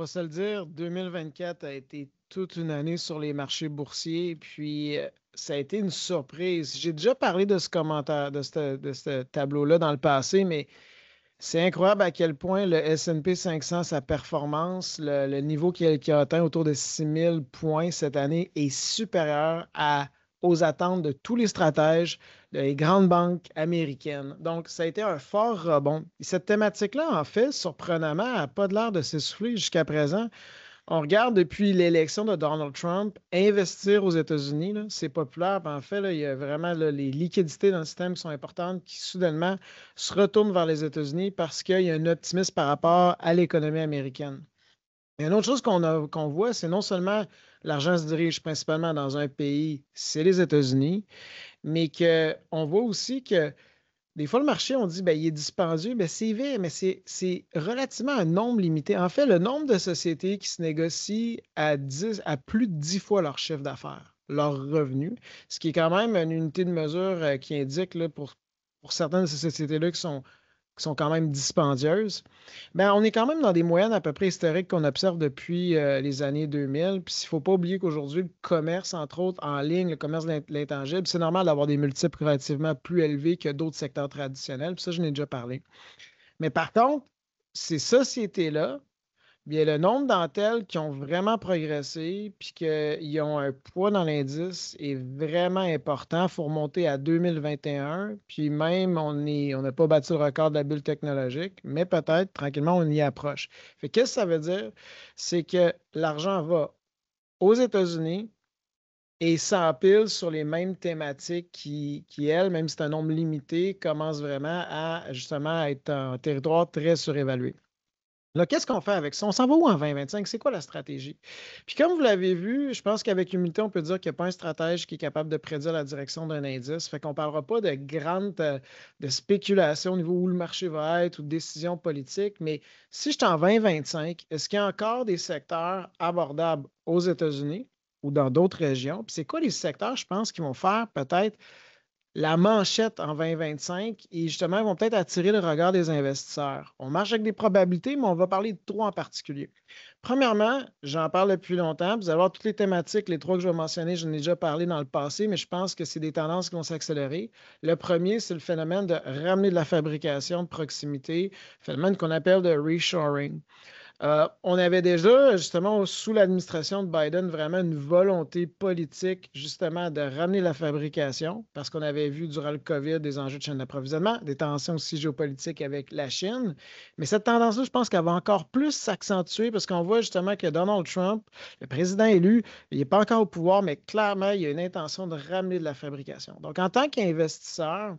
se le dire, 2024 a été toute une année sur les marchés boursiers, puis ça a été une surprise. J'ai déjà parlé de ce commentaire, de ce tableau-là dans le passé, mais c'est incroyable à quel point le S&P 500, sa performance, le niveau qu'il a atteint autour de 6000 points cette année est supérieur aux attentes de tous les stratèges, des grandes banques américaines. Donc, ça a été un fort rebond. Et cette thématique-là, en fait, surprenamment, n'a pas de l'air de s'essouffler jusqu'à présent. On regarde depuis l'élection de Donald Trump, investir aux États-Unis, là, c'est populaire. Puis en fait, là, il y a vraiment là, les liquidités dans le système qui sont importantes, qui soudainement se retournent vers les États-Unis parce qu'il y a un optimisme par rapport à l'économie américaine. Et une autre chose qu'on voit, c'est non seulement l'argent se dirige principalement dans un pays, c'est les États-Unis, mais qu'on voit aussi que des fois, le marché, on dit, ben, il est dispendieux. Ben, c'est vrai, mais c'est relativement un nombre limité. En fait, le nombre de sociétés qui se négocient à plus de 10 fois leur chiffre d'affaires, leur revenu, ce qui est quand même une unité de mesure qui indique là, pour certaines de ces sociétés-là qui sont quand même dispendieuses, ben, on est quand même dans des moyennes à peu près historiques qu'on observe depuis les années 2000. Puis il ne faut pas oublier qu'aujourd'hui, le commerce, entre autres, en ligne, le commerce de l'intangible, c'est normal d'avoir des multiples relativement plus élevés que d'autres secteurs traditionnels. Puis ça, je n'ai déjà parlé. Mais par contre, ces sociétés-là, bien, le nombre d'entelles qui ont vraiment progressé puis qu'ils ont un poids dans l'indice est vraiment important. Il faut remonter à 2021. Puis même, on n'a pas battu le record de la bulle technologique, mais peut-être, tranquillement, on y approche. Fait qu'est-ce que ça veut dire? C'est que l'argent va aux États-Unis et s'empile sur les mêmes thématiques qui, elles, même si c'est un nombre limité, commencent vraiment à justement être un territoire très surévalué. Là, qu'est-ce qu'on fait avec ça? On s'en va où en 2025? C'est quoi la stratégie? Puis comme vous l'avez vu, je pense qu'avec humilité, on peut dire qu'il n'y a pas un stratège qui est capable de prédire la direction d'un indice. Fait qu'on ne parlera pas de grandes de spéculation au niveau où le marché va être ou de décisions politiques. Mais si je suis en 2025, est-ce qu'il y a encore des secteurs abordables aux États-Unis ou dans d'autres régions? Puis c'est quoi les secteurs, je pense, qui vont faire peut-être la manchette en 2025 et justement, ils vont peut-être attirer le regard des investisseurs. On marche avec des probabilités, mais on va parler de trois en particulier. Premièrement, j'en parle depuis longtemps. Vous allez voir toutes les thématiques, les trois que je vais mentionner, j'en ai déjà parlé dans le passé, mais je pense que c'est des tendances qui vont s'accélérer. Le premier, c'est le phénomène de ramener de la fabrication de proximité, phénomène qu'on appelle de reshoring. On avait déjà, justement, sous l'administration de Biden, vraiment une volonté politique, justement, de ramener la fabrication, parce qu'on avait vu durant le COVID des enjeux de chaîne d'approvisionnement, des tensions aussi géopolitiques avec la Chine. Mais cette tendance-là, je pense qu'elle va encore plus s'accentuer, parce qu'on voit justement que Donald Trump, le président élu, il n'est pas encore au pouvoir, mais clairement, il y a une intention de ramener de la fabrication. Donc, en tant qu'investisseur,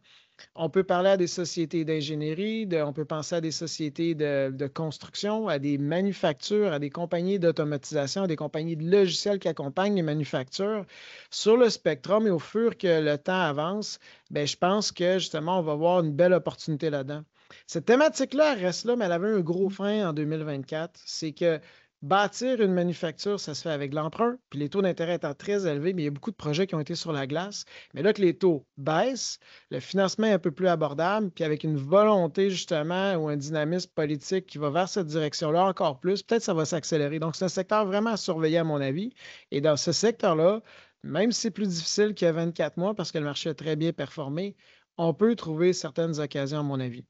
on peut parler à des sociétés d'ingénierie, on peut penser à des sociétés de construction, à des manufactures, à des compagnies d'automatisation, à des compagnies de logiciels qui accompagnent les manufactures. Sur le spectrum et au fur que le temps avance, bien, je pense que justement, on va voir une belle opportunité là-dedans. Cette thématique-là, elle reste là, mais elle avait un gros frein en 2024. C'est que bâtir une manufacture, ça se fait avec l'emprunt, puis les taux d'intérêt étant très élevés, mais il y a beaucoup de projets qui ont été sur la glace. Mais là que les taux baissent, le financement est un peu plus abordable, puis avec une volonté justement ou un dynamisme politique qui va vers cette direction-là encore plus, peut-être ça va s'accélérer. Donc, c'est un secteur vraiment à surveiller à mon avis. Et dans ce secteur-là, même si c'est plus difficile qu'il y a 24 mois parce que le marché a très bien performé, on peut trouver certaines occasions à mon avis.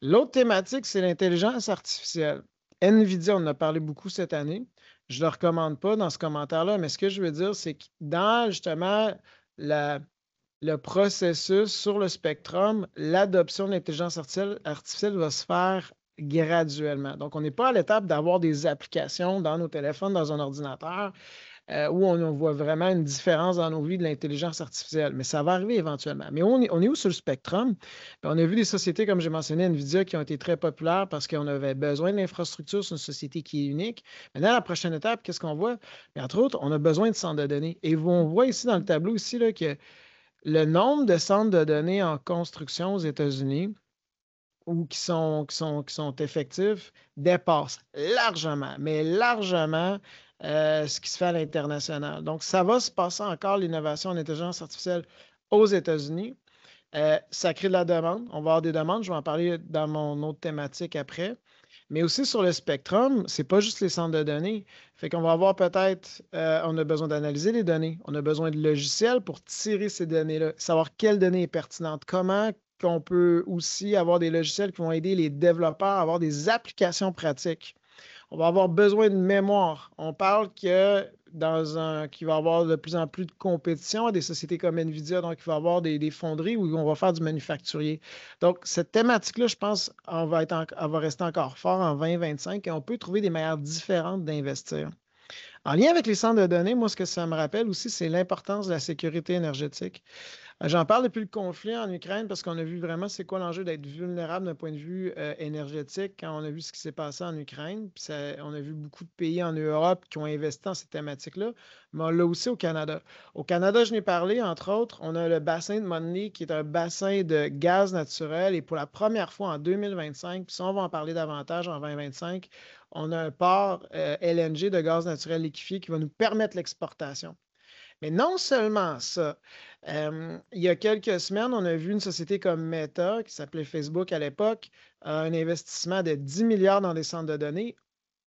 L'autre thématique, c'est l'intelligence artificielle. NVIDIA, on en a parlé beaucoup cette année. Je ne le recommande pas dans ce commentaire-là, mais ce que je veux dire, c'est que dans justement la, le processus sur le spectrum, l'adoption de l'intelligence artificielle va se faire graduellement. Donc, on n'est pas à l'étape d'avoir des applications dans nos téléphones, dans un ordinateur, où on voit vraiment une différence dans nos vies de l'intelligence artificielle. Mais ça va arriver éventuellement. Mais on est où sur le spectrum? Bien, on a vu des sociétés, comme j'ai mentionné, NVIDIA, qui ont été très populaires parce qu'on avait besoin de l'infrastructure. C'est une société qui est unique. Maintenant, la prochaine étape, qu'est-ce qu'on voit? Bien, entre autres, on a besoin de centres de données. Et on voit ici dans le tableau aussi là, que le nombre de centres de données en construction aux États-Unis ou qui sont effectifs dépasse largement, mais largement ce qui se fait à l'international. Donc, ça va se passer encore l'innovation en intelligence artificielle aux États-Unis. Ça crée de la demande. On va avoir des demandes. Je vais en parler dans mon autre thématique après. Mais aussi sur le spectrum, c'est pas juste les centres de données. Fait qu'on va avoir peut-être, on a besoin d'analyser les données, on a besoin de logiciels pour tirer ces données-là, savoir quelle donnée est pertinente, comment qu'on peut aussi avoir des logiciels qui vont aider les développeurs à avoir des applications pratiques. On va avoir besoin de mémoire. On parle que qu'il va y avoir de plus en plus de compétition à des sociétés comme NVIDIA, donc il va y avoir des fonderies où on va faire du manufacturier. Donc, cette thématique-là, je pense, elle va rester encore fort en 2025 et on peut trouver des manières différentes d'investir. En lien avec les centres de données, moi, ce que ça me rappelle aussi, c'est l'importance de la sécurité énergétique. J'en parle depuis le conflit en Ukraine parce qu'on a vu vraiment c'est quoi l'enjeu d'être vulnérable d'un point de vue énergétique quand on a vu ce qui s'est passé en Ukraine. Puis on a vu beaucoup de pays en Europe qui ont investi dans ces thématiques-là, mais on l'a aussi au Canada. Au Canada, je n'ai parlé, entre autres, on a le bassin de Montney qui est un bassin de gaz naturel et pour la première fois en 2025, puis ça, on va en parler davantage en 2025, on a un port LNG de gaz naturel liquéfié qui va nous permettre l'exportation. Mais non seulement ça, il y a quelques semaines, on a vu une société comme Meta, qui s'appelait Facebook à l'époque, un investissement de 10 milliards dans des centres de données.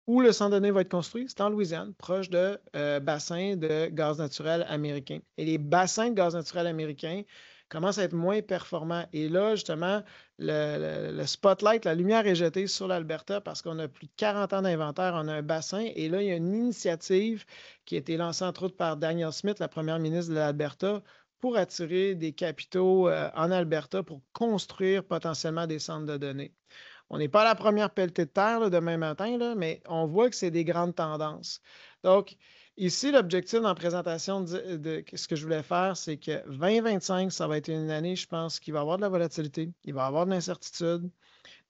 Où le centre de données va être construit? C'est en Louisiane, proche de bassins de gaz naturel américains. Et les bassins de gaz naturel américains commencent à être moins performants. Et là, justement, le spotlight, la lumière est jetée sur l'Alberta parce qu'on a plus de 40 ans d'inventaire, on a un bassin. Et là, il y a une initiative qui a été lancée entre autres par Danielle Smith, la première ministre de l'Alberta, pour attirer des capitaux en Alberta pour construire potentiellement des centres de données. On n'est pas à la première pelletée de terre là, demain matin, là, mais on voit que c'est des grandes tendances. Donc, ici, l'objectif dans la présentation de ce que je voulais faire, c'est que 2025, ça va être une année, je pense, qui va avoir de la volatilité, il va y avoir de l'incertitude.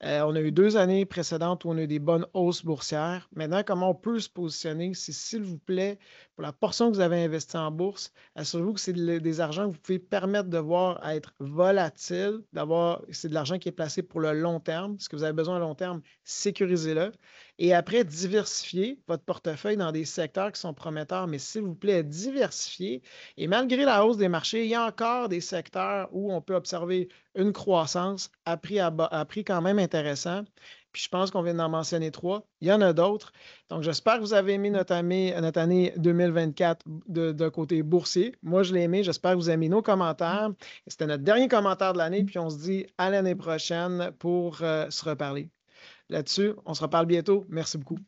On a eu 2 années précédentes où on a eu des bonnes hausses boursières. Maintenant, comment on peut se positionner? C'est, s'il vous plaît, pour la portion que vous avez investie en bourse, assurez-vous que c'est des argents que vous pouvez permettre de voir être volatiles, c'est de l'argent qui est placé pour le long terme. Ce que vous avez besoin à long terme, sécurisez-le. Et après, diversifiez votre portefeuille dans des secteurs qui sont prometteurs, mais s'il vous plaît, diversifiez. Et malgré la hausse des marchés, il y a encore des secteurs où on peut observer une croissance à prix quand même intéressant. Puis je pense qu'on vient d'en mentionner 3. Il y en a d'autres. Donc, j'espère que vous avez aimé notre année 2024 d'un côté boursier. Moi, je l'ai aimé. J'espère que vous avez aimé nos commentaires. C'était notre dernier commentaire de l'année. Puis on se dit à l'année prochaine pour se reparler. Là-dessus, on se reparle bientôt. Merci beaucoup.